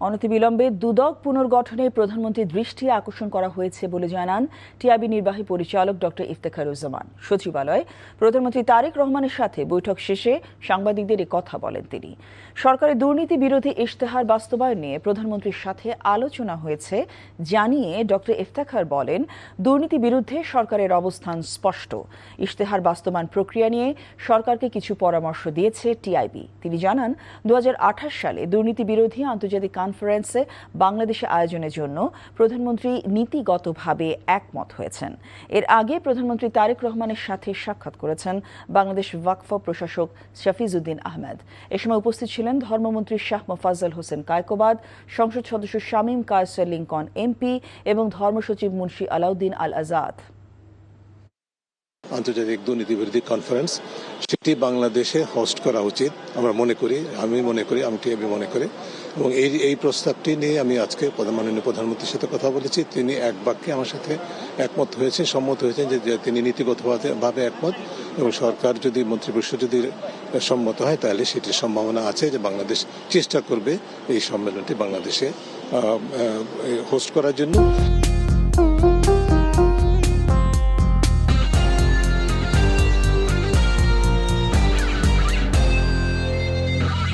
অনতিবিলম্বে দুদক পুনর্গঠনে প্রধানমন্ত্রীর দৃষ্টি আকর্ষণ করা হয়েছে বলে জানান টিআইবি নির্বাহী পরিচালক ডক্টর ইফতেখারুজ্জামান। সচিবালয়ে প্রধানমন্ত্রী তারেক রহমানের সাথে বৈঠক শেষে সাংবাদিকদের কথা বলেন তিনি। সরকারের দুর্নীতি বিরোধী ইশতেহার বাস্তবায়ন নিয়ে প্রধানমন্ত্রীর সাথে আলোচনা হয়েছে জানিয়ে ডক্টর ইফতেখার বলেন, দুর্নীতি বিরুদ্ধে সরকারের অবস্থান স্পষ্ট। ইশতেহার বাস্তবায়ন প্রক্রিয়া নিয়ে সরকারকে কিছু পরামর্শ দিয়েছে টিআইবি। তিনি জানান, 2028 সালে দুর্নীতি বিরোধী আন্তর্জাতিক কনফারেন্সে বাংলাদেশে আয়োজনের জন্য প্রধানমন্ত্রী নীতিগতভাবে একমত হয়েছেন। এর আগে প্রধানমন্ত্রী তারেক রহমানের সাথে সাক্ষাৎ করেছেন বাংলাদেশ ওয়াকফ প্রশাসক শাফিজউদ্দিন আহমেদ। এ সময় উপস্থিত ছিলেন ধর্মমন্ত্রী শাহ মোফাজ্জল হোসেন কায়কোবাদ, সংসদ সদস্য শামীম কায়সার লিংকন এমপি এবং ধর্মসচিব মুন্সি আলাউদ্দিন আল আজাদ। আন্তর্জাতিক দুর্নীতি বিরোধী কনফারেন্স সেটি বাংলাদেশে হোস্ট করা উচিত আমি মনে করি, আমি টিআইবি মনে করি। এবং এই প্রস্তাবটি নিয়ে আমি আজকে মাননীয় প্রধানমন্ত্রীর সাথে কথা বলেছি। তিনি এক বাক্যে আমার সাথে সম্মত হয়েছেন যে তিনি নীতিগতভাবে একমত, এবং সরকার যদি মন্ত্রিপরিষদ যদি সম্মত হয় তাহলে সেটির সম্ভাবনা আছে যে বাংলাদেশ চেষ্টা করবে এই সম্মেলনটি বাংলাদেশে হোস্ট করার জন্য।